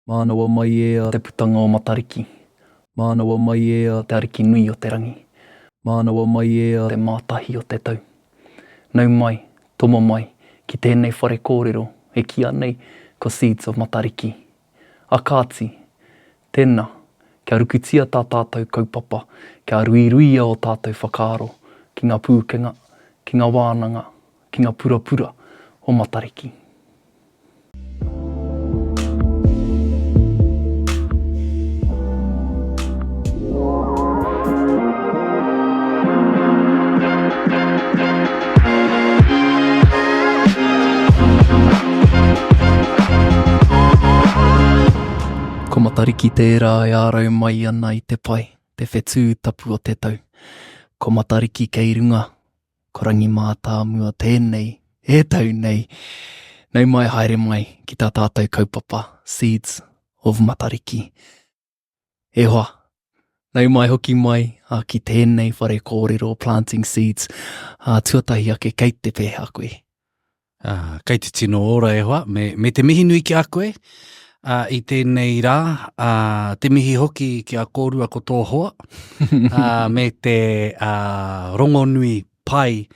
Mānawa mai e a te putanga o Matariki. Mānawa mai e a te ariki nui o te rangi. Mānawa mai e a te mātahi o te tau. Nau mai, tomo mai, ki tēnei whare kōrero, e kia nei ko Seeds of Matariki. A kāti, tēnā, kia rukutia tā tātou kaupapa, kia ruiruia o tātou whakaaro, ki ngā pūkenga, ki ngā wānanga, ki ngā purapura o Matariki. Ko Matariki tērā e ārau mai ana i te pai, te whetū tapu o te tau. Ko Matariki kei runga, ko Rangi Matamua tēnei, e tau nei. Nau mai haere mai ki tā tātou kaupapa, Seeds of Matariki. E hoa, nau mai hoki mai ki tēnei whare kōrero planting seeds. Tuatahi ake kei te pēha koe. Kei te tino ora e hoa, me te mihi nui ki a koe. I tēnei rā, te mihi hoki ki a kōrua ko tō hoa, me te rongo nui pai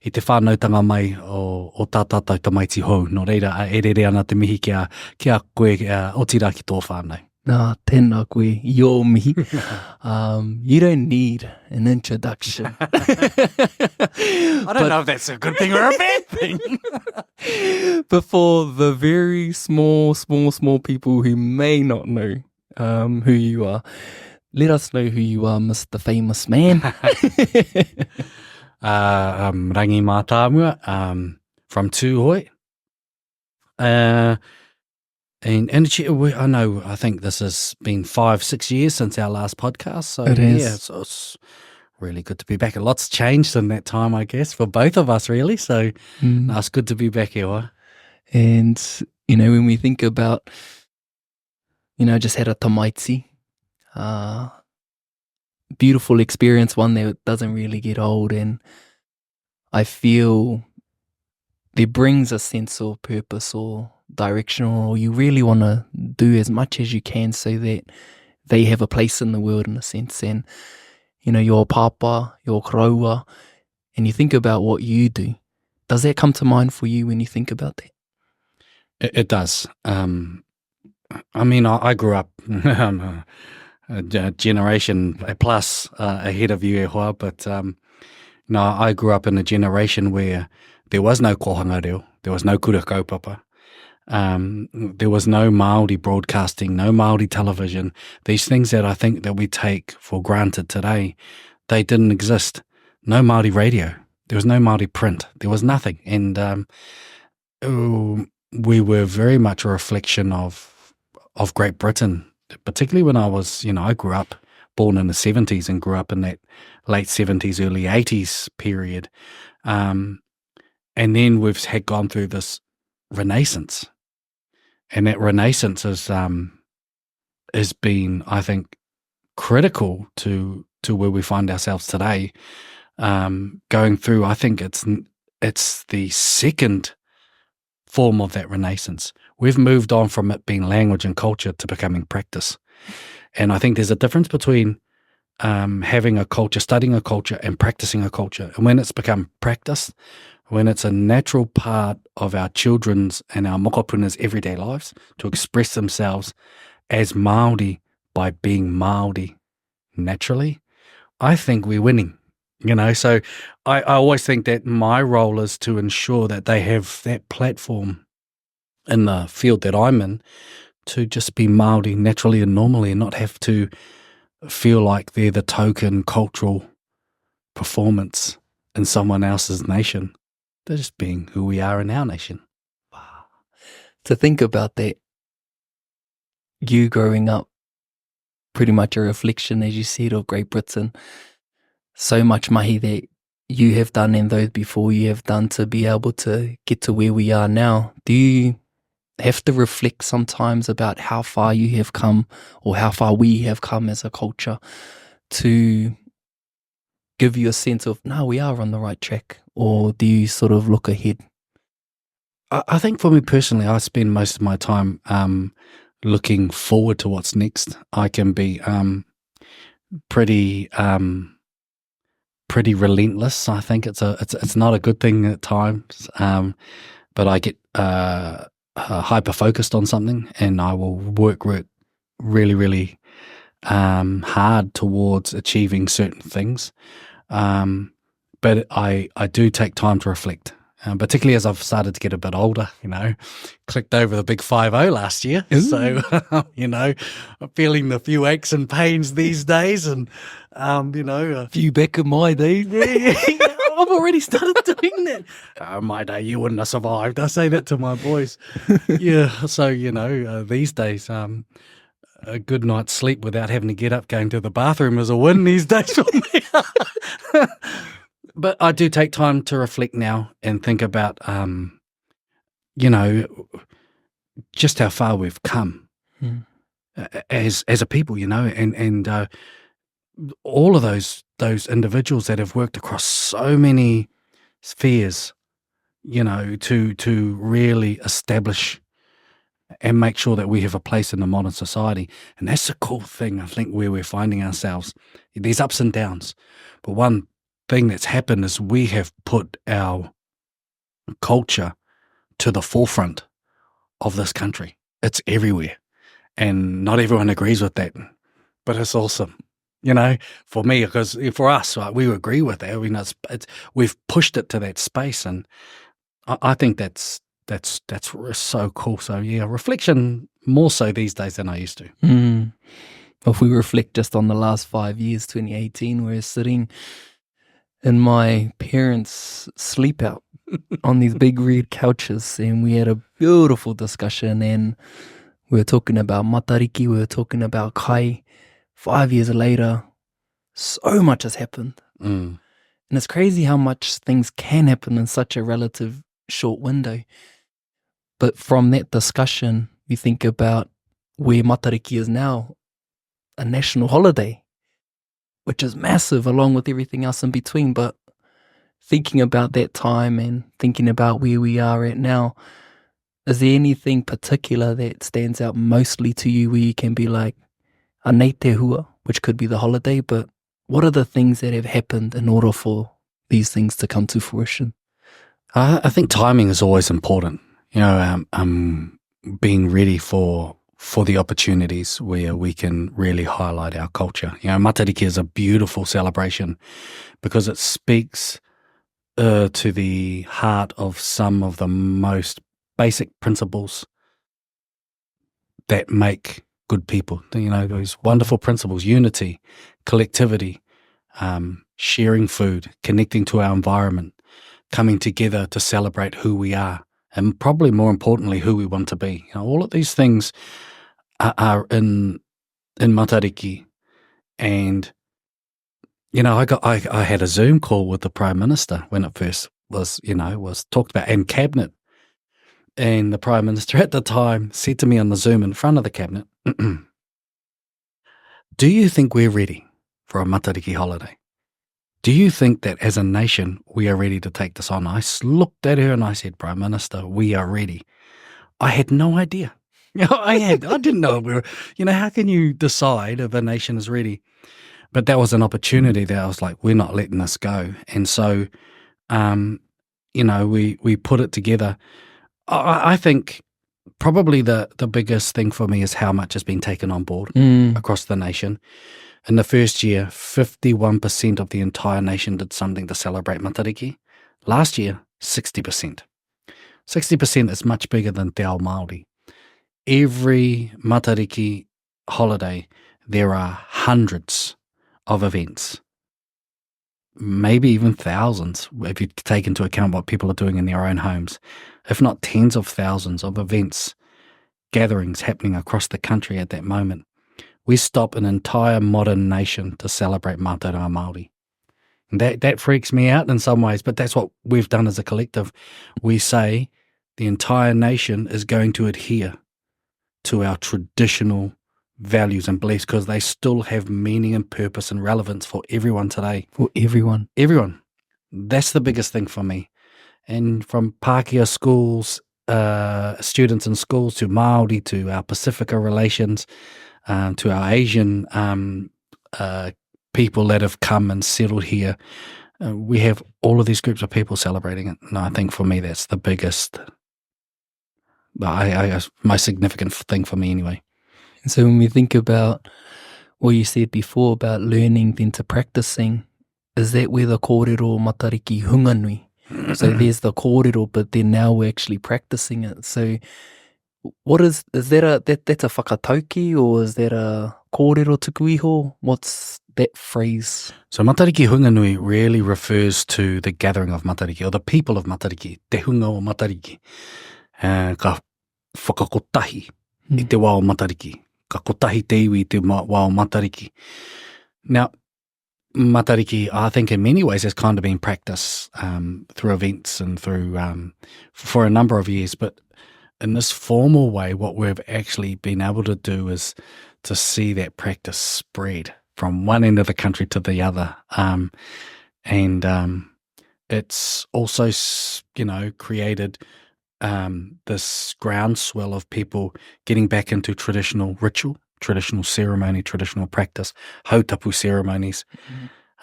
i te whānautanga mai o tā tātou tamaiti hou. Nō reira, e rere ana te mihi ki a koe o tira ki tō whānau. Tēnā koe, yo mihi. You don't need an introduction. I don't know if that's a good thing or a bad thing. But for the very small people who may not know who you are, let us know who you are, Mr. Famous Man. Rangi Matamua, from Tūhoi. And I know, I think this has been 5-6 years since our last podcast. So it is. Yeah, so it's really good to be back. A lot's changed in that time, I guess, for both of us, really. So it's good to be back here. And, when we think about, just had a tamaiti, beautiful experience, one that doesn't really get old. And I feel there brings a sense of purpose or directional, or you really want to do as much as you can so that they have a place in the world in a sense. And, your papa, your karaua, and you think about what you do. Does that come to mind for you when you think about that? It does. I grew up a generation plus ahead of you, e hoa, but I grew up in a generation where there was no kohanga reo, there was no kura kaupapa. There was no Māori broadcasting, no Māori television. These things that I think that we take for granted today, they didn't exist. No Māori radio. There was no Māori print. There was nothing. And we were very much a reflection of Great Britain, particularly when I was, I grew up, born in the 70s and grew up in that late 70s, early 80s period. And then we've had gone through this renaissance. And that renaissance has been, I think, critical to where we find ourselves today. Going through, I think it's the second form of that renaissance. We've moved on from it being language and culture to becoming practice. And I think there's a difference between having a culture, studying a culture, and practicing a culture. And when it's become practice, when it's a natural part of our children's and our mokopuna's everyday lives to express themselves as Māori by being Māori naturally, I think we're winning. So I always think that my role is to ensure that they have that platform in the field that I'm in to just be Māori naturally and normally and not have to feel like they're the token cultural performance in someone else's nation. They're just being who we are in our nation. Wow. To think about that, you growing up, pretty much a reflection, as you said, of Great Britain. So much mahi that you have done and those before you have done to be able to get to where we are now. Do you have to reflect sometimes about how far you have come or how far we have come as a culture to give you a sense of, no, we are on the right track? Or do you sort of look ahead? I think for me personally, I spend most of my time looking forward to what's next, I can be pretty relentless. I think it's not a good thing at times, but I get hyper focused on something, and I will work really, really hard towards achieving certain things. But I do take time to reflect, particularly as I've started to get a bit older, clicked over the big 50 last year. Ooh. So, I'm feeling the few aches and pains these days, and, a few back in my days. I've already started doing that. My day, you wouldn't have survived. I say that to my boys. Yeah. So, these days, a good night's sleep without having to get up going to the bathroom is a win these days for me. But I do take time to reflect now and think about, just how far we've come as a people, and all of those individuals that have worked across so many spheres, to really establish and make sure that we have a place in the modern society. And that's the cool thing, I think, where we're finding ourselves. There's ups and downs, but one thing that's happened is we have put our culture to the forefront of this country. It's everywhere, and not everyone agrees with that, but it's awesome. For me, because for us, we agree with that. We've pushed it to that space, and I think that's so cool. So yeah, reflection more so these days than I used to. If we reflect just on the last 5 years, 2018, we're sitting in my parents' sleep out on these big red couches, and we had a beautiful discussion, and we were talking about Matariki, we were talking about kai. 5 years later, so much has happened. And it's crazy how much things can happen in such a relative short window. But from that discussion, you think about where Matariki is now, a national holiday, which is massive along with everything else in between. But thinking about that time and thinking about where we are at now, is there anything particular that stands out mostly to you where you can be like, anei te hua, which could be the holiday, but what are the things that have happened in order for these things to come to fruition? I think timing is always important. Being ready for the opportunities where we can really highlight our culture. Matariki is a beautiful celebration because it speaks to the heart of some of the most basic principles that make good people. Those wonderful principles: unity, collectivity, sharing food, connecting to our environment, coming together to celebrate who we are, and probably more importantly, who we want to be. All of these things are in Matariki. And I had a Zoom call with the Prime Minister when it first was talked about, and Cabinet. And the Prime Minister at the time said to me on the Zoom in front of the Cabinet, "Do you think we're ready for a Matariki holiday? Do you think that as a nation we are ready to take this on?" I looked at her and I said, "Prime Minister, we are ready." I had no idea. I didn't know we were, how can you decide if a nation is ready? But that was an opportunity that I was like, we're not letting this go. And so, we put it together. I think probably the biggest thing for me is how much has been taken on board across the nation. In the first year, 51% of the entire nation did something to celebrate Matariki. Last year, 60%. 60% is much bigger than Te Ao Māori. Every Matariki holiday, there are hundreds of events, maybe even thousands, if you take into account what people are doing in their own homes, if not tens of thousands of events, gatherings happening across the country at that moment. We stop an entire modern nation to celebrate Mātauranga Māori. And that freaks me out in some ways, but that's what we've done as a collective. We say the entire nation is going to adhere to our traditional values and beliefs because they still have meaning and purpose and relevance for everyone today. For everyone. Everyone. That's the biggest thing for me. And from Pākehā schools students in schools, to Māori, to our Pacifica relations, to our Asian people that have come and settled here. We have all of these groups of people celebrating it. And I think for me, that's the biggest, most significant thing for me anyway. So when we think about what you said before about learning then to practicing, is that where the kōrero Matariki hunganui? So there's the kōrero, but then now we're actually practicing it. So what is that that's a whakatauki, or is that a kōrero tuku iho? What's that phrase? So Matariki hunganui really refers to the gathering of Matariki, or the people of Matariki, te hunga o Matariki. Ka whakakotahi i te wā o Matariki. Ka kotahi te iwi i te wā o Matariki. Now, Matariki, I think in many ways has kind of been practiced through events and through for a number of years, but in this formal way, what we've actually been able to do is to see that practice spread from one end of the country to the other. And it's also, created this groundswell of people getting back into traditional ritual, traditional ceremony, traditional practice, hautapu ceremonies.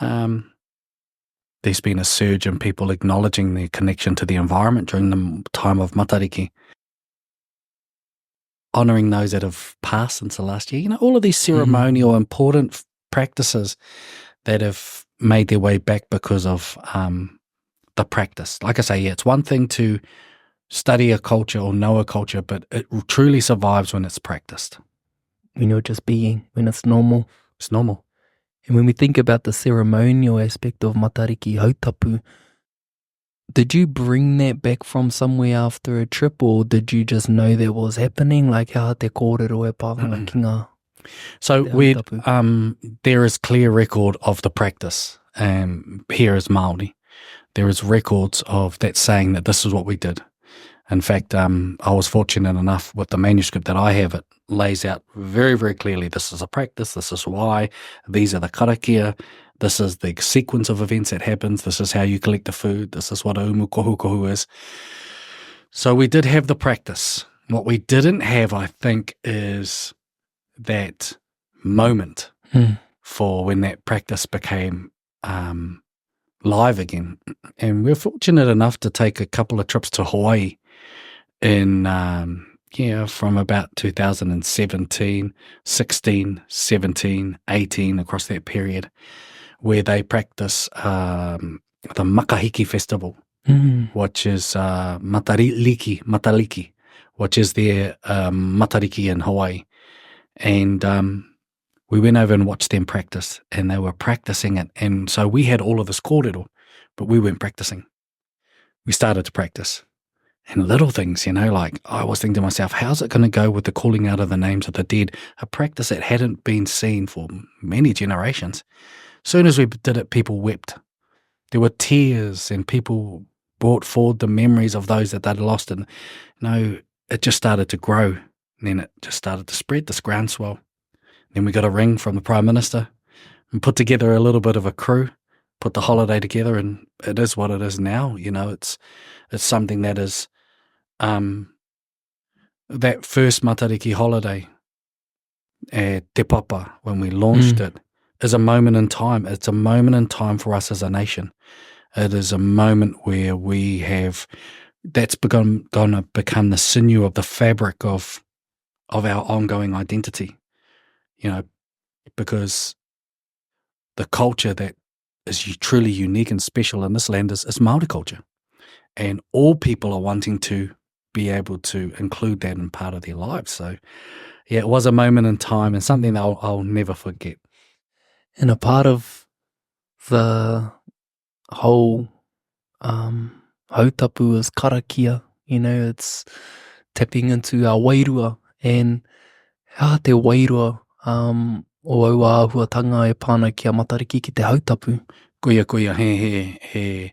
There's been a surge in people acknowledging their connection to the environment during the time of Matariki, honouring those that have passed since the last year. All of these ceremonial important practices that have made their way back because of the practice. Like I say, it's one thing to study a culture or know a culture, but it truly survives when it's practiced. When you're just being, when it's normal. It's normal. And when we think about the ceremonial aspect of Matariki hautapu, did you bring that back from somewhere after a trip, or did you just know that was happening? Like, how te kōrero e pāhanga ki ngā? So there is clear record of the practice here as Māori. There is records of that saying that this is what we did. In fact, I was fortunate enough with the manuscript that I have, it lays out very, very clearly, this is a practice, this is why, these are the karakia, this is the sequence of events that happens, this is how you collect the food, this is what a umu kohu is. So we did have the practice. What we didn't have, I think, is that moment for when that practice became live again. And we're fortunate enough to take a couple of trips to Hawaii in from about 2017, 16, 17, 18, across that period, where they practice the Makahiki Festival, which is Matariki, which is their Matariki in Hawaii. And we went over and watched them practice, and they were practicing it. And so we had all of this kōrero, but we weren't practicing. We started to practice. And little things, like I was thinking to myself, how's it going to go with the calling out of the names of the dead? A practice that hadn't been seen for many generations. As soon as we did it, people wept. There were tears, and people brought forward the memories of those that they'd lost. And it just started to grow. And then it just started to spread, this groundswell. Then we got a ring from the Prime Minister and put together a little bit of a crew, put the holiday together, and it is what it is now. It's something that is that first Matariki holiday at Te Papa, when we launched it, is a moment in time. It's a moment in time for us as a nation. It is a moment where that's going to become the sinew of the fabric of our ongoing identity, because the culture that is truly unique and special in this land is Māori culture. And all people are wanting to be able to include that in part of their lives. So, it was a moment in time and something that I'll never forget. And a part of the whole hautapu is karakia. It's tapping into our wairua, and how te wairua o aua āhuatanga e pāna ki a Matariki ki te hautapu. Kuia, he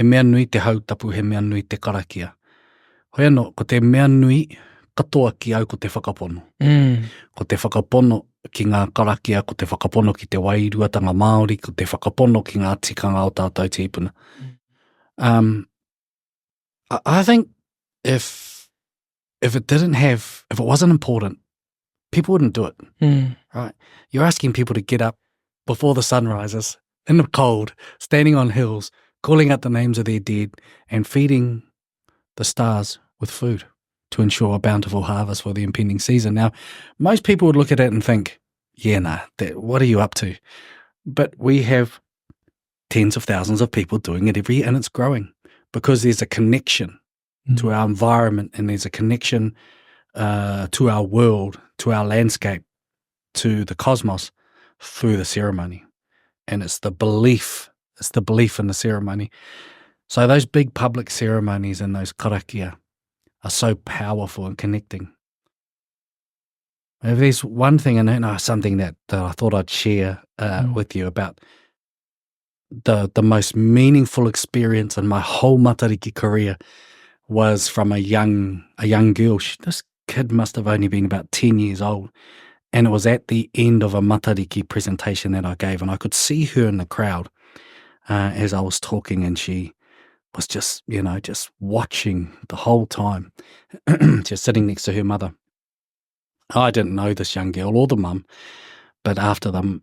mea nui te hautapu, he mea nui te karakia. Hoi anō, ko te mea nui katoa ki au ko te whakapono. Ko te whakapono ki ngā karakia, ko te whakapono ki te wairuatanga Māori, ko te whakapono ki ngā tikanga o tātou te ipuna. I think if if it wasn't important, people wouldn't do it, right? You're asking people to get up before the sun rises, in the cold, standing on hills, calling out the names of their dead, and feeding the stars with food to ensure a bountiful harvest for the impending season. Now, most people would look at it and think, yeah, nah, what are you up to? But we have tens of thousands of people doing it every year, and it's growing because there's a connection to our environment, and there's a connection to our world, to our landscape, to the cosmos through the ceremony. And it's the belief in the ceremony. So those big public ceremonies and those karakia are so powerful and connecting. If there's one thing, and something that I thought I'd share with you about the most meaningful experience in my whole Matariki career was from a young girl. This kid must have only been about 10 years old. And it was at the end of a Matariki presentation that I gave, and I could see her in the crowd as I was talking, and she was just watching the whole time, just sitting next to her mother. I didn't know this young girl or the mum, but after the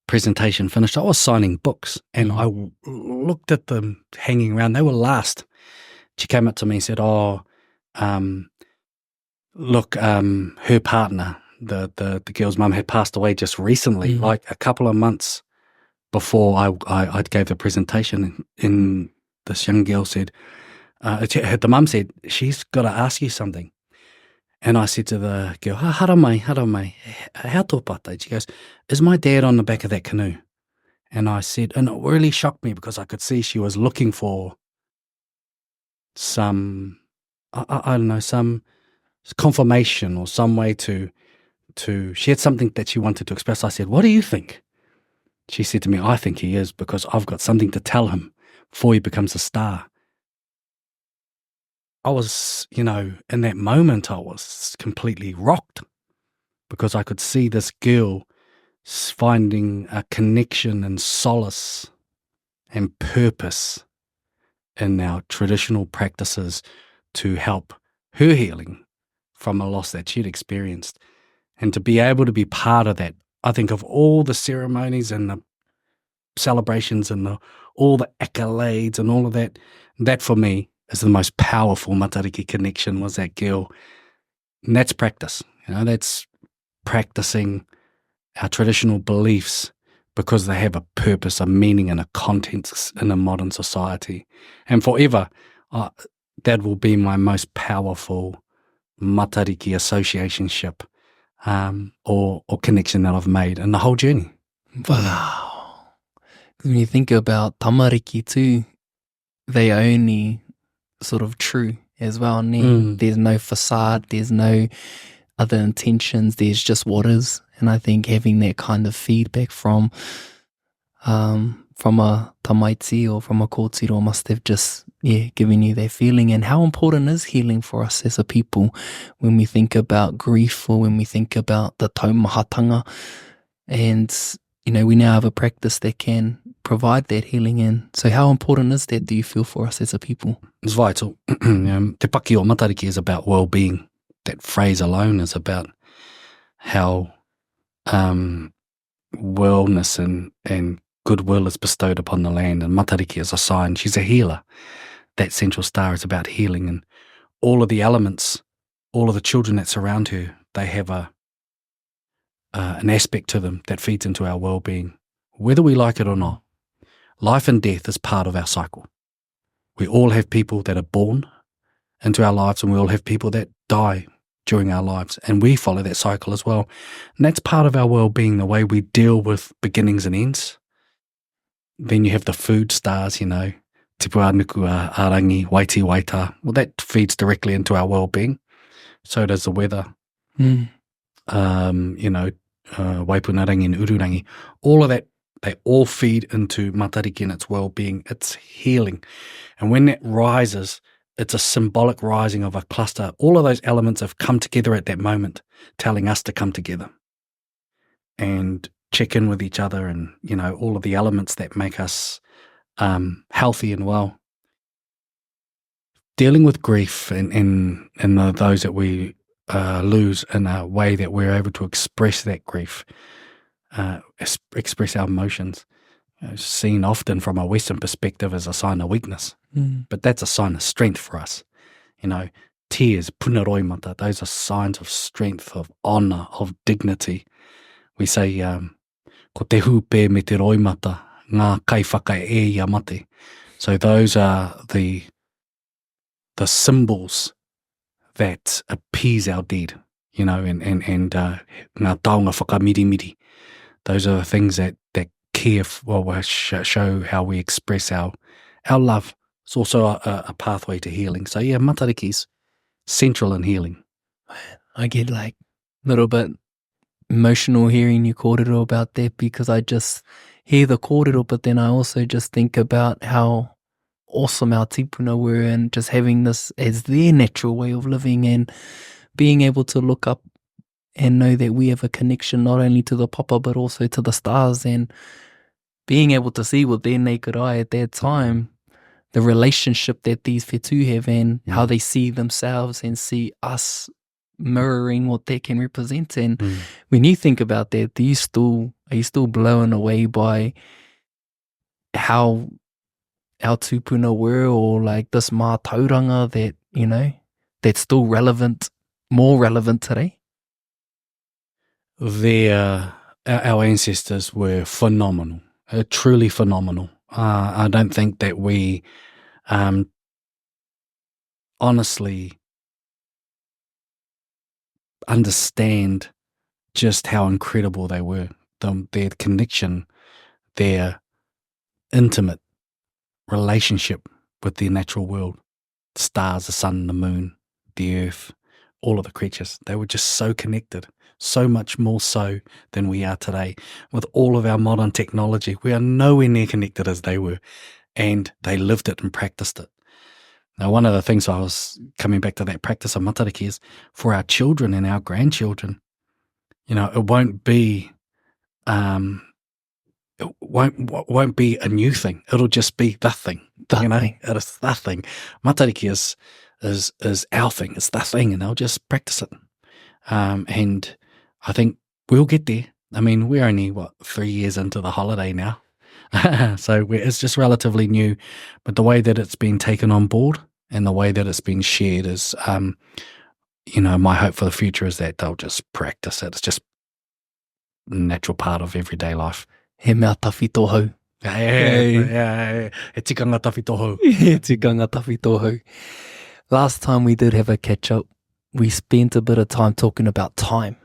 presentation finished, I was signing books, and I looked at them hanging around. They were last. She came up to me and said, look, her partner, the girl's mum, had passed away just recently, like a couple of months before I gave the presentation. And this young girl said, the mum said, she's got to ask you something. And I said to the girl, haramai, how tōpata? She goes, is my dad on the back of that canoe? And I said, and it really shocked me because I could see she was looking for some, I don't know, some confirmation or some way to she had something that she wanted to express. I said, what do you think? She said to me, I think he is, because I've got something to tell him before he becomes a star. I was, in that moment, I was completely rocked because I could see this girl finding a connection and solace and purpose in our traditional practices to help her healing from a loss that she'd experienced. And to be able to be part of that, I think of all the ceremonies and the celebrations and all the accolades and all of that, that for me is the most powerful Matariki connection, was that girl. And that's practice. That's practicing our traditional beliefs because they have a purpose, a meaning, and a context in a modern society. And forever, that will be my most powerful Matariki associationship or connection that I've made in the whole journey. Wow. When you think about tamariki too, they are only sort of true as well. There's no facade, there's no other intentions, there's just what is. And I think having that kind of feedback from a tamaiti or from a kōtiro must have just given you that feeling. And how important is healing for us as a people when we think about grief or when we think about the taumahatanga? And we now have a practice that can provide that healing. And so how important is that, do you feel, for us as a people? It's vital. Te paki o Matariki is about well-being. That phrase alone is about how wellness and goodwill is bestowed upon the land. And Matariki is a sign. She's a healer. That central star is about healing. And all of the elements, all of the children that surround her, they have an aspect to them that feeds into our well-being, whether we like it or not. Life and death is part of our cycle. We all have people that are born into our lives, and we all have people that die during our lives, and we follow that cycle as well. And that's part of our well-being, the way we deal with beginnings and ends. Then you have the food stars, Te pua nuku a Rangi, waiti waita. Well, that feeds directly into our well-being. So does the weather. Waipunarangi and ururangi. All of that, they all feed into Matariki and its well-being, its healing. And when that rises, it's a symbolic rising of a cluster. All of those elements have come together at that moment, telling us to come together and check in with each other, and, all of the elements that make us healthy and well. dealing with grief and those that we lose in a way that we're able to express that grief, express our emotions, seen often from a Western perspective as a sign of weakness. But that's a sign of strength for us. Tears, punaroi mata, those are signs of strength, of honour, of dignity. We say, ko te hupe me te roi mata, ngā kai whakai e ia mate. So those are the symbols that appease our dead, and ngā taonga whakamirimiri. Those are the things that care show how we express our love. It's also a pathway to healing. So yeah, Matariki's central in healing. I get like a little bit emotional hearing you kōrero about that, because I just hear the kōrero, but then I also just think about how awesome our tipuna were, and just having this as their natural way of living, and being able to look up and know that we have a connection not only to the papa but also to the stars, and being able to see with their naked eye at that time the relationship that these whetū have, and how they see themselves and see us mirroring what they can represent. And when you think about that, are you still blown away by how our tupuna were, or like this mātauranga that, that's still relevant, more relevant today? Our ancestors were phenomenal, truly phenomenal. I don't think that we honestly understand just how incredible they were. Their connection, their intimate relationship with the natural world, the stars, the sun, the moon, the earth, all of the creatures. They were just so connected, so much more so than we are today. With all of our modern technology, we are nowhere near connected as they were, and they lived it and practiced it. Now, one of the things I was coming back to that practice of Matariki is for our children and our grandchildren, it won't be it won't be a new thing. It'll just be the thing. It is the thing. Matariki is our thing. It's the thing, and they'll just practice it. And I think we'll get there. I mean, we're only 3 years into the holiday now, so it's just relatively new. But the way that it's been taken on board and the way that it's been shared is, my hope for the future is that they'll just practice it. It's just a natural part of everyday life. He mea tawhi tōhau. He tikanga tawhi tōhau. He tikanga tawhi tōhau. Last time we did have a catch-up, we spent a bit of time talking about time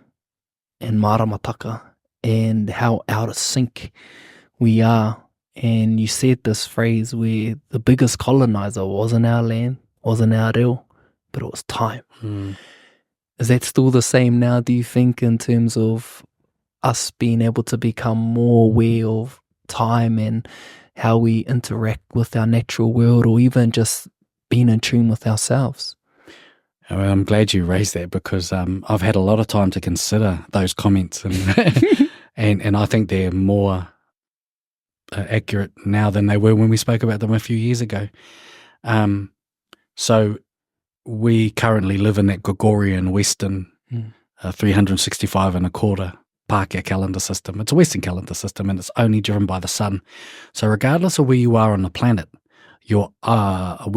and maramataka and how out of sync we are. And you said this phrase where the biggest colonizer wasn't our land, wasn't our reo, but it was time. Is that still the same now, do you think, in terms of us being able to become more aware of time and how we interact with our natural world, or even just being in tune with ourselves? Well, I'm glad you raised that, because I've had a lot of time to consider those comments, and and I think they're more accurate now than they were when we spoke about them a few years ago. So we currently live in that Gregorian Western 365 and a quarter Pākehā calendar system. It's a Western calendar system, and it's only driven by the sun. So regardless of where you are on the planet, we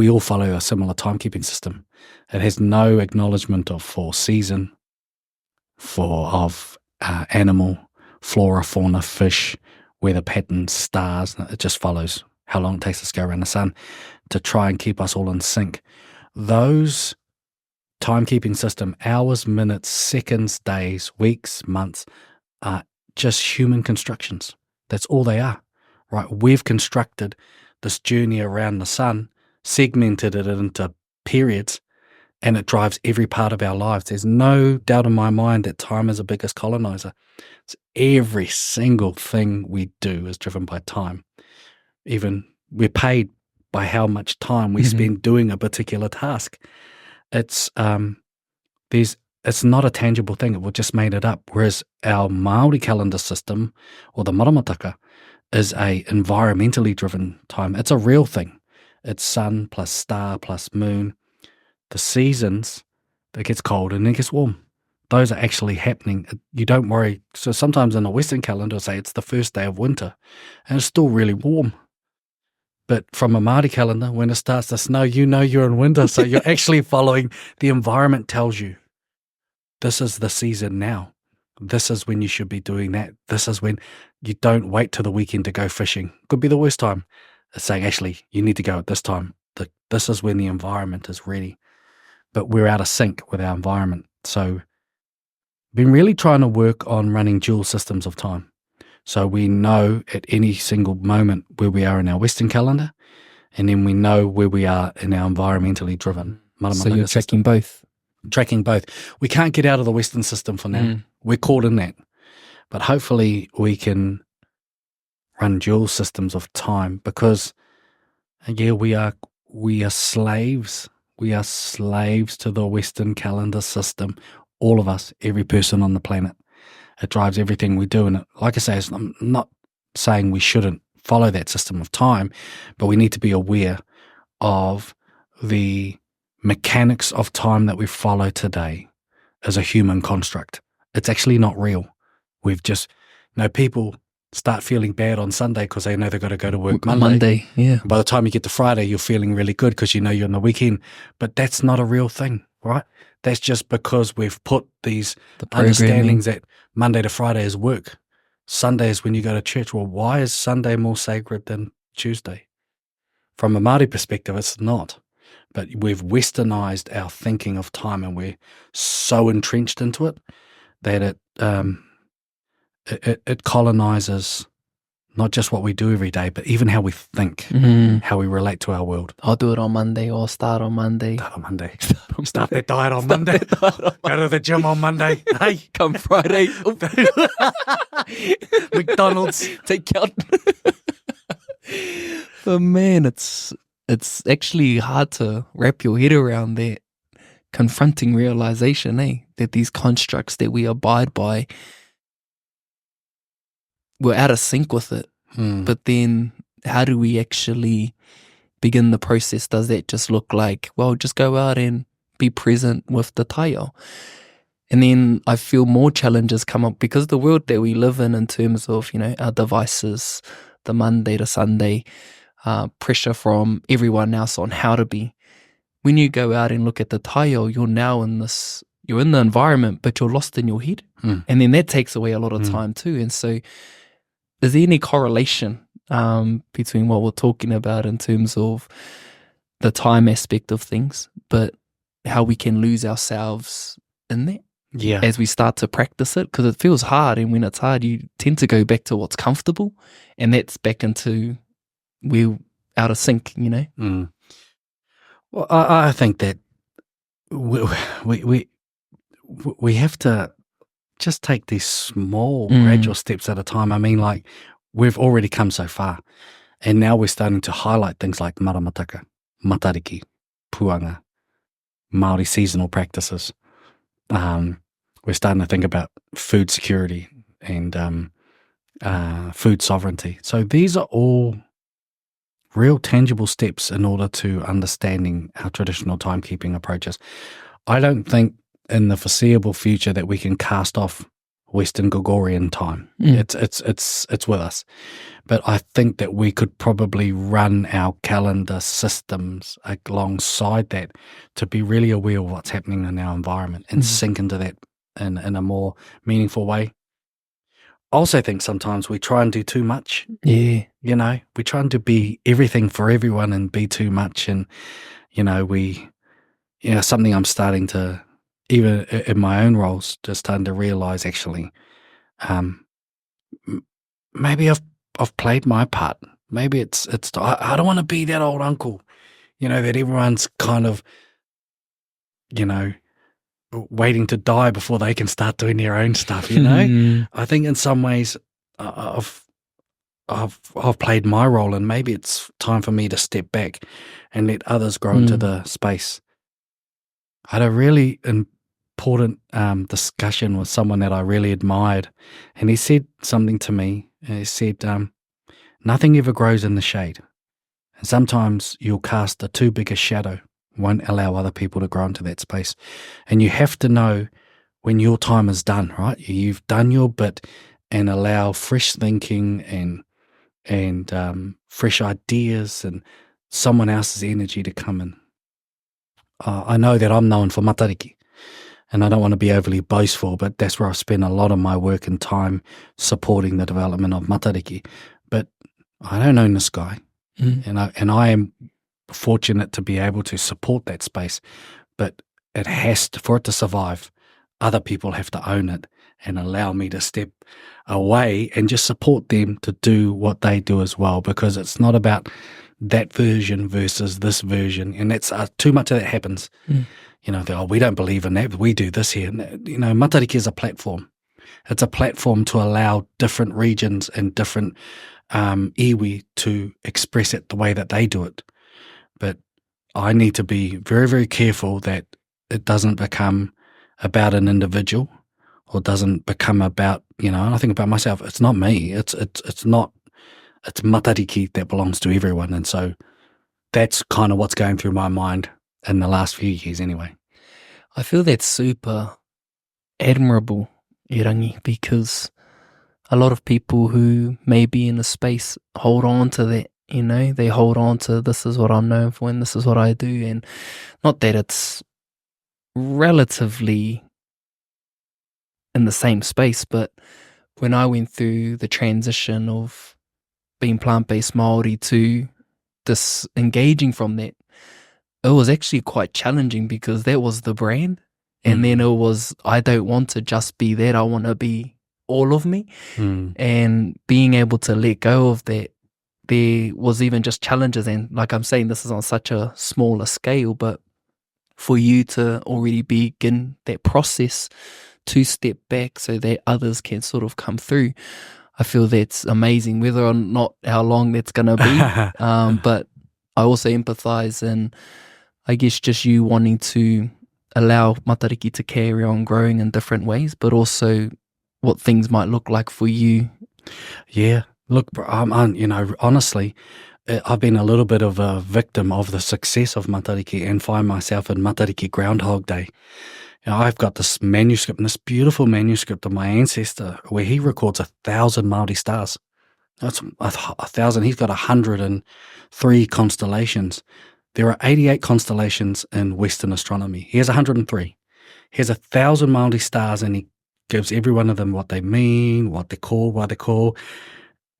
all follow a similar timekeeping system. It has no acknowledgement for season, of animal, flora, fauna, fish, weather patterns, stars. It just follows how long it takes us to go around the sun to try and keep us all in sync. Those timekeeping system, hours, minutes, seconds, days, weeks, months, are just human constructions. That's all they are, right? We've constructed this journey around the sun, segmented it into periods, and it drives every part of our lives. There's no doubt in my mind that time is the biggest colonizer. It's every single thing we do is driven by time. Even we're paid by how much time we spend doing a particular task. It's not a tangible thing. We've just made it up. Whereas our Māori calendar system, or the maramataka, is a environmentally driven time. It's a real thing. It's sun plus star plus moon the seasons, it gets cold and it gets warm. Those are actually happening. You don't worry. So sometimes in a Western calendar, say it's the first day of winter and it's still really warm. But from a Māori calendar, when it starts to snow, you know you're in winter. So you're actually following the environment tells you this is the season now. This is when you should be doing that. This is when you don't wait till the weekend to go fishing. Could be the worst time. It's saying, actually, you need to go at this time. This is when the environment is ready. But we're out of sync with our environment. So been really trying to work on running dual systems of time. So we know at any single moment where we are in our Western calendar, and then we know where we are in our environmentally driven So you're tracking both. Tracking both. We can't get out of the Western system for now. We're caught in that. But hopefully we can run dual systems of time because, yeah, we are slaves. We are slaves to the Western calendar system. All of us, every person on the planet. It drives everything we do. And like I say, I'm not saying we shouldn't follow that system of time, but we need to be aware of the mechanics of time that we follow today as a human construct. It's actually not real. We've just, people start feeling bad on Sunday because they know they've got to go to work Monday. Yeah. By the time you get to Friday, you're feeling really good because you know you're on the weekend. But that's not a real thing, right? That's just because we've put these understandings that Monday to Friday is work. Sunday is when you go to church. Well, why is Sunday more sacred than Tuesday? From a Māori perspective, it's not. But we've westernized our thinking of time and we're so entrenched into it that it colonizes not just what we do every day, but even how we think, how we relate to our world. I'll do it on Monday or start on Monday. Start that diet on Monday. Go to the gym on Monday. Hey, come Friday. McDonald's. Take out. But man, it's actually hard to wrap your head around that confronting realization, that these constructs that we abide by, we're out of sync with it. But then how do we actually begin the process? Does that just look like, well, just go out and be present with the taio? And then I feel more challenges come up because the world that we live in terms of, our devices, the Monday to Sunday, pressure from everyone else on how to be. When you go out and look at the taio, you're now you're in the environment, but you're lost in your head. And then that takes away a lot of time too. And so is there any correlation between what we're talking about in terms of the time aspect of things, but how we can lose ourselves in that as we start to practice it? Because it feels hard, and when it's hard, you tend to go back to what's comfortable, and that's back into we're out of sync, Well, I think that we have to just take these small, gradual steps at a time. I mean, like, we've already come so far, and now we're starting to highlight things like maramataka, matariki, puanga, Māori seasonal practices. We're starting to think about food security and food sovereignty. So these are all real tangible steps in order to understanding our traditional timekeeping approaches. I don't think in the foreseeable future that we can cast off Western Gregorian time. It's with us. But I think that we could probably run our calendar systems alongside that to be really aware of what's happening in our environment and sink into that in a more meaningful way. I also think sometimes we try and do too much. Yeah. We try and be everything for everyone and be too much. And, something I'm starting to, even in my own roles, just starting to realize actually, maybe I've played my part. Maybe it's I don't want to be that old uncle, that everyone's kind of, waiting to die before they can start doing their own stuff. I think in some ways I've played my role, and maybe it's time for me to step back and let others grow into the space. I had a really important discussion with someone that I really admired, and he said something to me. He said, nothing ever grows in the shade, and sometimes you'll cast a too big a shadow won't allow other people to grow into that space. And you have to know when your time is done, right? You've done your bit, and allow fresh thinking and fresh ideas and someone else's energy to come in. I know that I'm known for Matariki, and I don't want to be overly boastful, but that's where I spend a lot of my work and time supporting the development of Matariki. But I don't own this guy, and I am fortunate to be able to support that space. But it has to, for it to survive, other people have to own it and allow me to step away and just support them to do what they do as well, because it's not about that version versus this version, and that's too much of that happens. You know, we don't believe in that, but we do this here. You know, Matariki is a platform. It's a platform to allow different regions and different iwi to express it the way that they do it. But I need to be very, very careful that it doesn't become about an individual, or doesn't become about, you know, and I think about myself, it's not me. It's Matariki that belongs to everyone. And so that's kind of what's going through my mind in the last few years anyway. I feel that's super admirable, Rangi, because a lot of people who may be in a space hold on to that, you know, they hold on to, this is what I'm known for and this is what I do. And not that it's relatively in the same space, but when I went through the transition of being plant-based Māori to disengaging from that, it was actually quite challenging, because that was the brand. And then it was, I don't want to just be that, I want to be all of me. And being able to let go of that, there was even just challenges. And like I'm saying, this is on such a smaller scale, but for you to already begin that process to step back so that others can sort of come through, I feel that's amazing, whether or not how long that's going to be. But I also empathize, and I guess just you wanting to allow Matariki to carry on growing in different ways, but also what things might look like for you. Yeah. Look, you know, honestly, I've been a little bit of a victim of the success of Matariki, and find myself in Matariki Groundhog Day. You know, I've got this manuscript, this beautiful manuscript of my ancestor, where he records 1,000 Māori stars. That's 1,000. He's got 103 constellations. There are 88 constellations in Western astronomy. He has 103. He has 1,000 Māori stars, and he gives every one of them what they mean, what they're called, why they're called.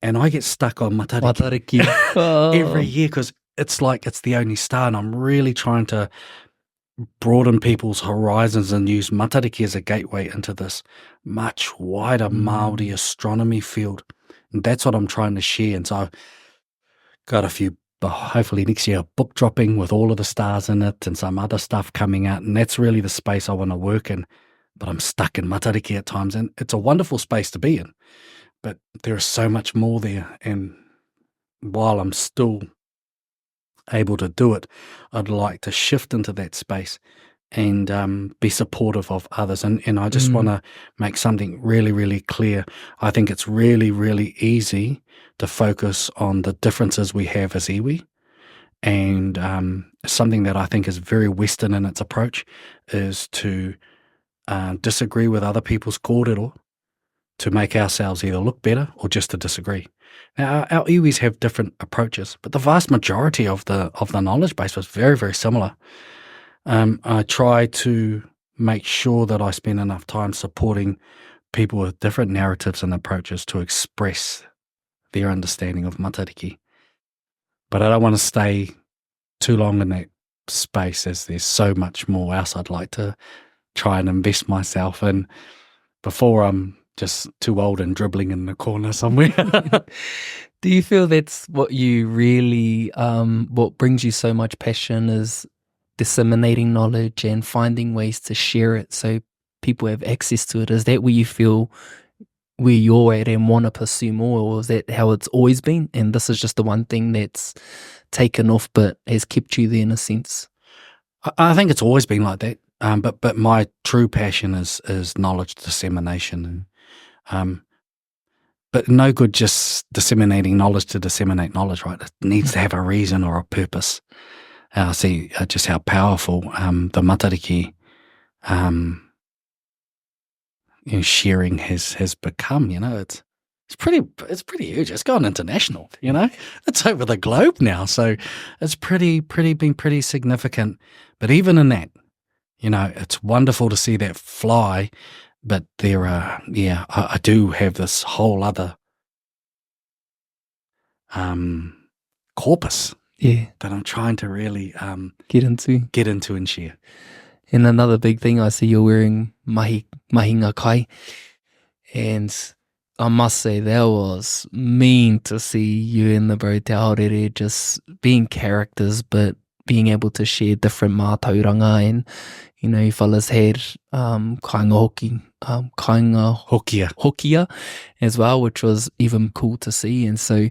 And I get stuck on Matariki every year, because it's like it's the only star, and I'm really trying to broaden people's horizons and use Matariki as a gateway into this much wider Māori astronomy field. And that's what I'm trying to share. And so I've got a few, hopefully next year, book dropping with all of the stars in it and some other stuff coming out. And that's really the space I want to work in. But I'm stuck in Matariki at times, and it's a wonderful space to be in. But there is so much more there. And while I'm still able to do it, I'd like to shift into that space and be supportive of others. And I just want to make something really, really clear. I think it's really, really easy to focus on the differences we have as iwi. And something that I think is very Western in its approach is to disagree with other people's kōrero to make ourselves either look better or just to disagree. Now, our iwis have different approaches, but the vast majority of the knowledge base was very, very similar. I try to make sure that I spend enough time supporting people with different narratives and approaches to express their understanding of Matariki. But I don't want to stay too long in that space, as there's so much more else I'd like to try and invest myself in before I'm just too old and dribbling in the corner somewhere. Do you feel that's what you really, what brings you so much passion is disseminating knowledge and finding ways to share it so people have access to it? Is that where you feel where you're at and want to pursue more, or is that how it's always been? And this is just the one thing that's taken off but has kept you there in a sense? I think it's always been like that. But my true passion is knowledge dissemination. But no good just disseminating knowledge to disseminate knowledge, right? It needs to have a reason or a purpose. I see just how powerful the Matariki sharing has become. It's pretty huge. It's gone international. It's over the globe now. So it's been pretty significant. But even in that, it's wonderful to see that fly. But there are, I do have this whole other corpus that I'm trying to really get into and share. And another big thing, I see you're wearing mahinga kai, and I must say that was mean to see you and the bro te haorere just being characters, but being able to share different mātauranga. And you fellas had kainga hokia as well, which was even cool to see. And so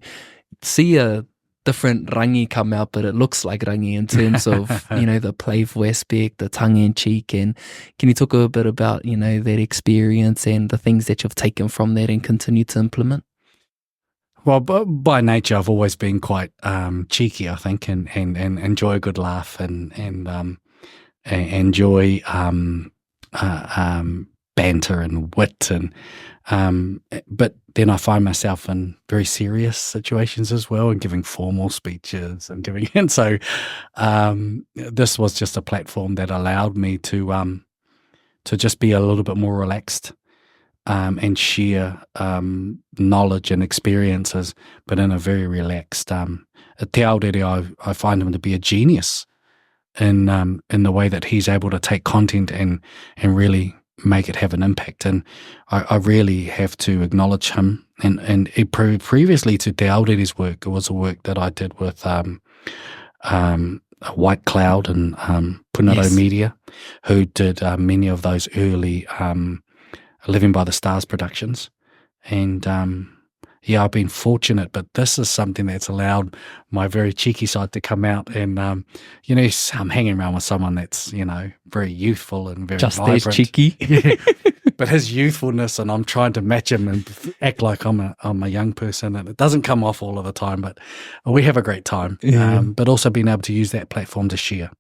see a different rangi come out, but it looks like rangi in terms of the playful aspect, the tongue-in-cheek. And can you talk a bit about that experience and the things that you've taken from that and continue to implement? Well, by nature, I've always been quite cheeky, I think, and enjoy a good laugh and enjoy banter and wit, but then I find myself in very serious situations as well, and giving formal speeches and so this was just a platform that allowed me to just be a little bit more relaxed and share knowledge and experiences, but in a very relaxed. Te Aotearoa, I find him to be a genius in the way that he's able to take content and really make it have an impact. And I really have to acknowledge him. And previously to Te Aotearoa's work, it was a work that I did with White Cloud and Āio Media, who did many of those early Living by the Stars productions. And I've been fortunate, but this is something that's allowed my very cheeky side to come out. And, I'm hanging around with someone that's, very youthful and very just vibrant. Just as cheeky. But his youthfulness, and I'm trying to match him and act like I'm a young person, and it doesn't come off all of the time, but we have a great time. But also being able to use that platform to share.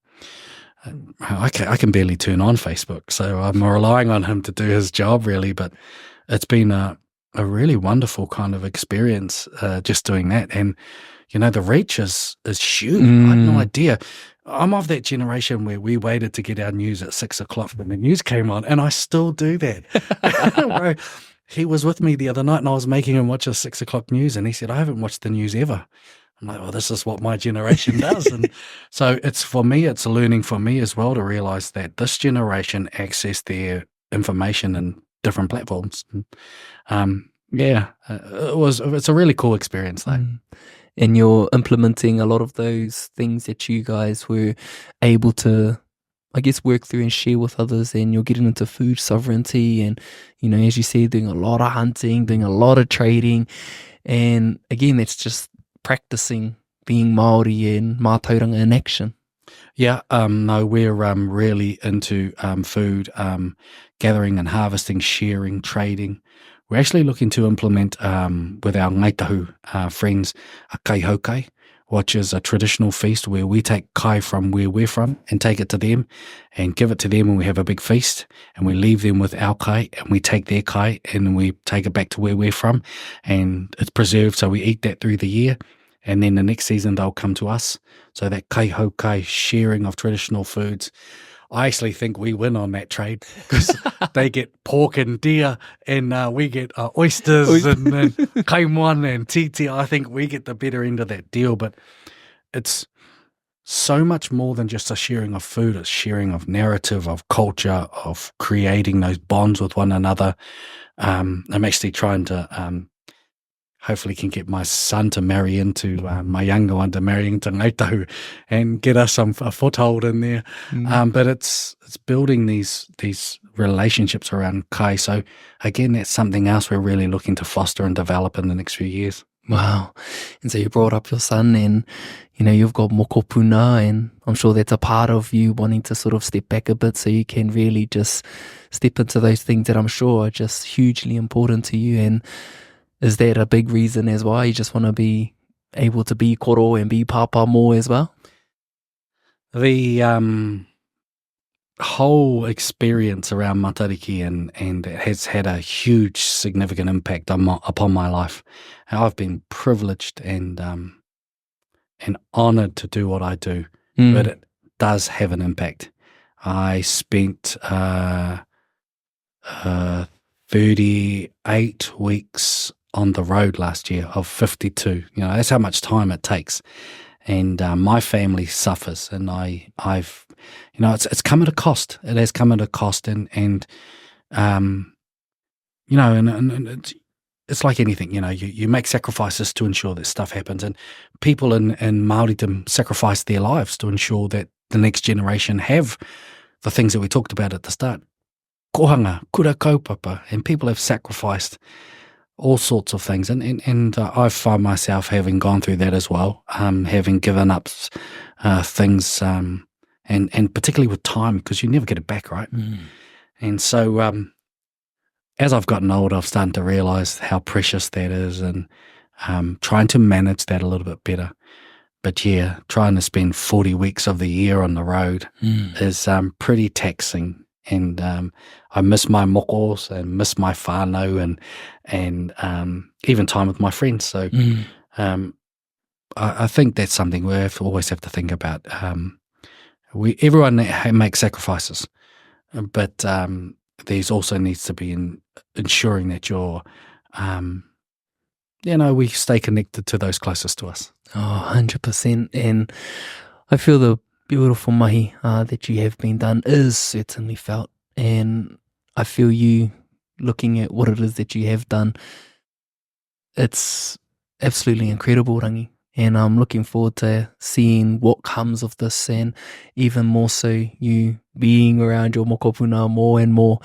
I can barely turn on Facebook, so I'm relying on him to do his job, really. But it's been a really wonderful kind of experience just doing that. And, the reach is huge. I had no idea. I'm of that generation where we waited to get our news at 6 o'clock when the news came on, and I still do that. He was with me the other night, and I was making him watch the 6 o'clock news, and he said, I haven't watched the news ever. I'm like, well, this is what my generation does. And so it's a learning for me as well to realize that this generation access their information in different platforms. It's a really cool experience though. And you're implementing a lot of those things that you guys were able to, I guess, work through and share with others, and you're getting into food sovereignty and, as you said, doing a lot of hunting, doing a lot of trading. And again, that's just practicing being Māori and mātauranga in action. Yeah, no, we're really into food, gathering and harvesting, sharing, trading. We're actually looking to implement with our ngaitahu friends a kai haukai, which is a traditional feast where we take kai from where we're from and take it to them and give it to them, and we have a big feast, and we leave them with our kai, and we take their kai and we take it back to where we're from, and it's preserved, so we eat that through the year. And then the next season they'll come to us. So that kai haukai, sharing of traditional foods, I actually think we win on that trade, because they get pork and deer, and we get oysters and kaimoan and titi. I think we get the better end of that deal. But it's so much more than just a sharing of food. It's sharing of narrative, of culture, of creating those bonds with one another. I'm actually trying to hopefully can get my son to marry into my younger one to marry into ngaitahu and get us a foothold in there. But it's building these relationships around kai. So again, that's something else we're really looking to foster and develop in the next few years. Wow. And so you brought up your son, and you've got mokopuna, and I'm sure that's a part of you wanting to sort of step back a bit so you can really just step into those things that I'm sure are just hugely important to you. And is that a big reason as why you just want to be able to be koro and be papa more as well? The whole experience around Matariki and it has had a huge significant impact upon my life. And I've been privileged and honoured to do what I do, but it does have an impact. I spent 38 weeks on the road last year of 52. That's how much time it takes. And my family suffers, and I've it's come at a cost. It has come at a cost, and it's like anything. You make sacrifices to ensure that stuff happens, and people in Māoridom sacrifice their lives to ensure that the next generation have the things that we talked about at the start. Kohanga, kura kaupapa, and people have sacrificed all sorts of things, and I find myself having gone through that as well, having given up things, and particularly with time, because you never get it back, right? And so as I've gotten older, I've started to realise how precious that is, and trying to manage that a little bit better. But yeah, trying to spend 40 weeks of the year on the road is pretty taxing. And I miss my mokos and miss my whānau and even time with my friends. So I think that's something we always have to think about. Everyone makes sacrifices, but there's also needs to be ensuring that you're, we stay connected to those closest to us. 100%. And I feel the beautiful mahi that you have been done is certainly felt, and I feel you looking at what it is that you have done. It's absolutely incredible, Rangi, and I'm looking forward to seeing what comes of this, and even more so you being around your mokopuna more and more.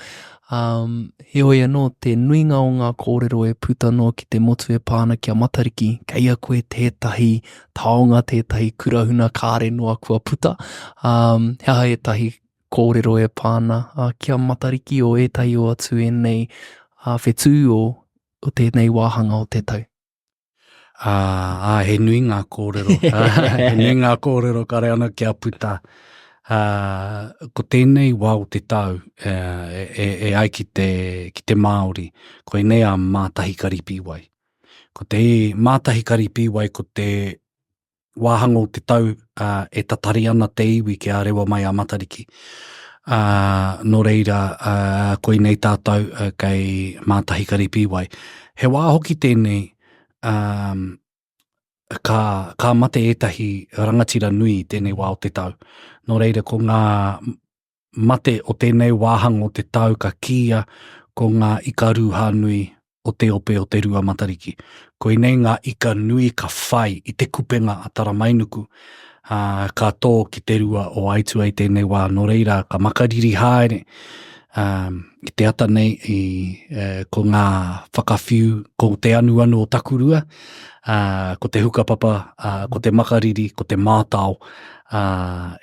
He hoi anō te nuinga o ngā kōrero e puta no ki te motu e pāna kia Matariki, kei koe tētahi taonga, tētahi kurahuna kāre noa kua puta. Hea e tahi kōrero e pāna kia Matariki o ētahi o atu e nei whetū o tēnei wāhanga o te tau. He nui ngā kōrero. He nui ngā kōrero kare ana kia puta. Ko tēnei wā o te tau e ai ki te Māori, ko e nei a mātahi karipi wai. Ko te mātahi karipi wai ko te wāhanga o te tau e tatari ana te iwi ki a rewa mai a Matariki. Nō reira, ko i nei tātou kei mātahi karipi wai. He wā hoki tēnei ka mate etahi rangatira nui tēnei wā o te tau. Nō reira, ko ngā mate o tēnei wāhanga o te tau ka kia ko ngā ika rūha nui o te ope o te rua Matariki. Ko i nei ngā ika nui ka whai i te kupenga a tara mainuku ka tō ki te rua o aitu ai tēnei wā. Nō reira, ka makariri haere ki te ata nei ko ngā whakawhiu, ko te anu o takurua, ko te hukapapa, ko te makariri, ko te mātao,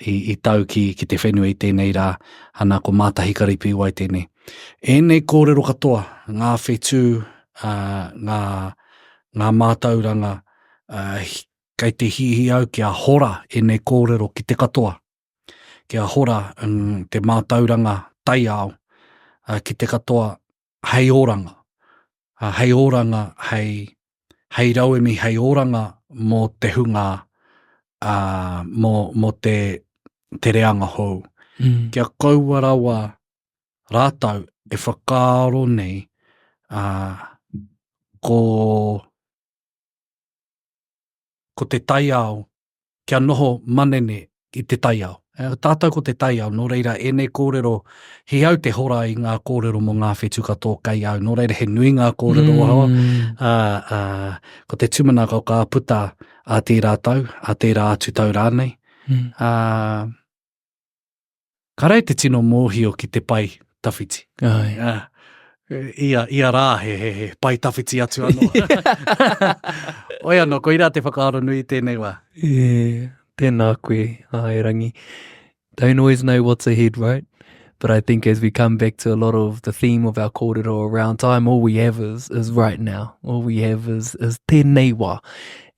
i tau ki te whenua i tēnei rā, ana ko mātahi karipi wai tēnei. Ēnei kōrero katoa, ngā whetū, ngā mātauranga, kei te hihi au kia hora ēnei kōrero ki te katoa. Kia hora te mātauranga tai ao, ki te katoa hei oranga. Hei oranga, hei rauemi, hei oranga mō te hunga, mō te reanga hou. Kia kaua rātau e whakaaro nei ko te tai ao, kia noho manene i te tai ao. Tātou ko te tai ao, nō reira, ēnei kōrero, he au te hora i ngā kōrero mō ngā whetū katoa kei au, nō reira he nui ngā kōrero hawa. Ko te tumanako ka puta a te rātau, a te rā atu tau rānei. Ka rei te tino mōhio ki te pai tawhiti. Ia rā he pai tawhiti atu anō. Oi anō, ko ira te whakaaro nui tēnei wā. Tēnā koe, Rangi. Don't always know what's ahead, right? But I think as we come back to a lot of the theme of our kōrero around time, all we have is right now. All we have is tēnei wā.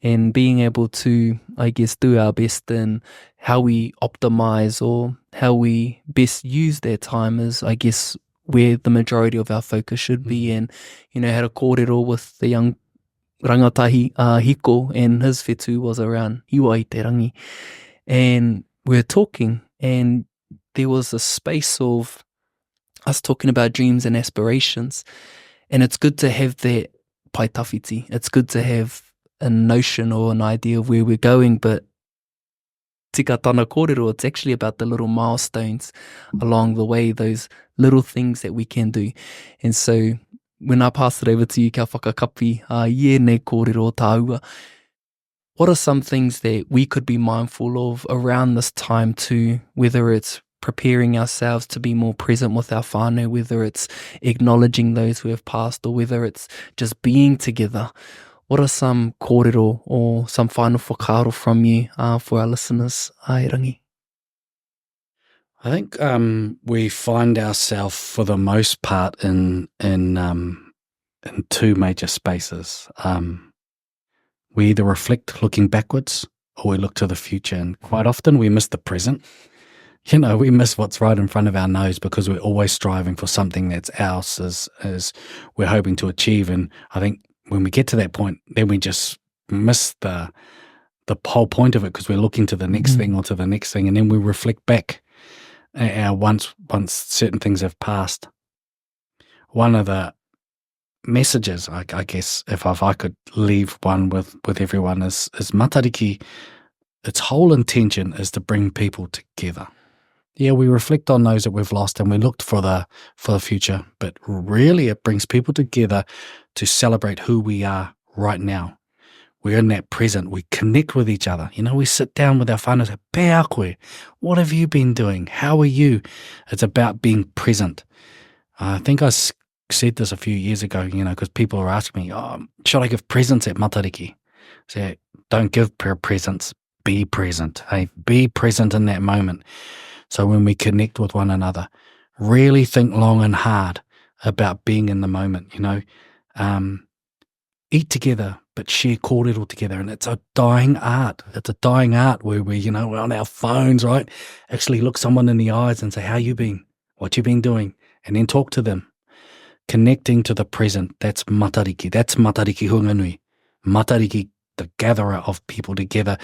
and being able to, I guess, do our best in how we optimize or how we best use their time is, I guess, where the majority of our focus should be. And, had a kōrero with the young rangatahi Hiko, and his whetū was around Iwa i te rangi. And we were talking, and there was a space of us talking about dreams and aspirations. And it's good to have that paitawhiti. It's good to have a notion or an idea of where we're going, but tika tana kōrero, it's actually about the little milestones along the way, those little things that we can do. And so when I pass it over to you, kia whakakapi, nei kōrero tāua, what are some things that we could be mindful of around this time too, whether it's preparing ourselves to be more present with our whānau, whether it's acknowledging those who have passed, or whether it's just being together? What are some kōrero or some final whakaaro from you for our listeners, Rangi? I think we find ourselves, for the most part, in two major spaces. We either reflect looking backwards, or we look to the future, and quite often we miss the present. We miss what's right in front of our nose because we're always striving for something that's ours, as we're hoping to achieve. And I think when we get to that point, then we just miss the whole point of it, because we're looking to the next thing or to the next thing, and then we reflect back once certain things have passed. One of the messages, I guess, if I could leave one with everyone, is Matariki. Its whole intention is to bring people together. Yeah, we reflect on those that we've lost, and we looked for the future, but really it brings people together to celebrate who we are right now. We're in that present. We connect with each other. We sit down with our whānau and say, pē a koe, what have you been doing? How are you? It's about being present. I think I said this a few years ago, because people are asking me, should I give presents at Matariki? So don't give presents, be present. Hey, be present in that moment. So when we connect with one another, really think long and hard about being in the moment, eat together, but share kōrero together. And it's a dying art. It's a dying art where we're on our phones, right? Actually look someone in the eyes and say, how you been? What you been doing? And then talk to them. Connecting to the present. That's Matariki. That's Matariki Hunganui. Matariki, the gatherer of people together,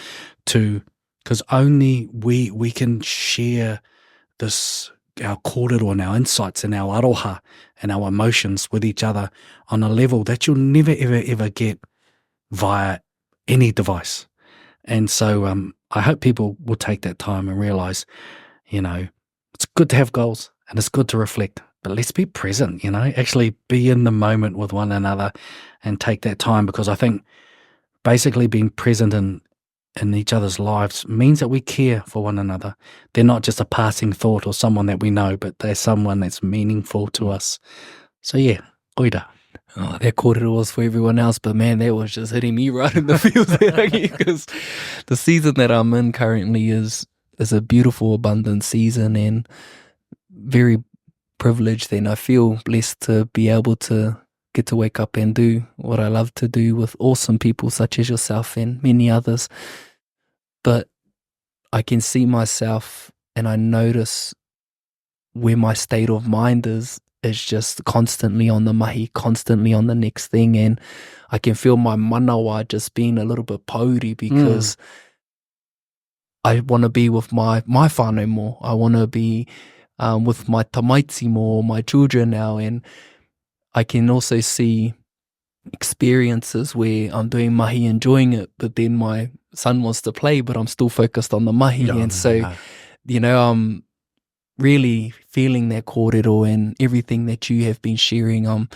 because only we can share this, our kōrero and our insights and our aroha and our emotions with each other on a level that you'll never, ever, ever get via any device. And so I hope people will take that time and realize, it's good to have goals and it's good to reflect, but let's be present, actually be in the moment with one another and take that time, because I think basically being present in each other's lives means that we care for one another. They're not just a passing thought or someone that we know, but they're someone that's meaningful to us. So yeah, oira. Oh, that kōrero was for everyone else, but man, that was just hitting me right in the feels because the season that I'm in currently is a beautiful, abundant season, and very privileged, and I feel blessed to be able to get to wake up and do what I love to do with awesome people such as yourself and many others. But I can see myself, and I notice where my state of mind is just constantly on the mahi, constantly on the next thing, and I can feel my manawa just being a little bit pauri, because I want to be with my whānau more. I want to be with my tamaiti more, my children now, and I can also see experiences where I'm doing mahi, enjoying it, but then my son wants to play, but I'm still focused on the mahi. I'm really feeling that kōrero and everything that you have been sharing. I'm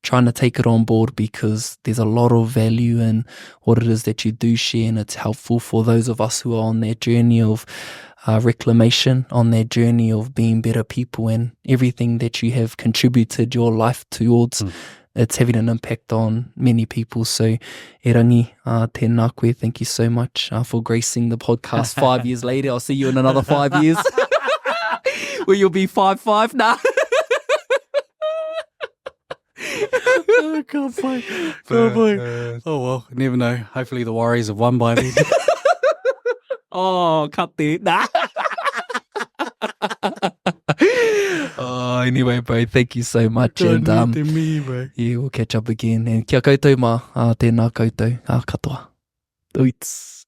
trying to take it on board, because there's a lot of value in what it is that you do share, and it's helpful for those of us who are on that journey of reclamation, on that journey of being better people, and everything that you have contributed your life towards. It's having an impact on many people. So, e rangi, tēnā koe, thank you so much for gracing the podcast 5 years later. I'll see you in another 5 years. Where you'll be 5'5". Nah. Oh, God, boy. God, boy. Oh, well, never know. Hopefully the Warriors have won by then. Oh, cut there. Nah. Oh, anyway, bro, thank you so much. God, And me, bro. yeah, we'll catch up again. And kia koutou mā, tēnā koutou, katoa. Uits.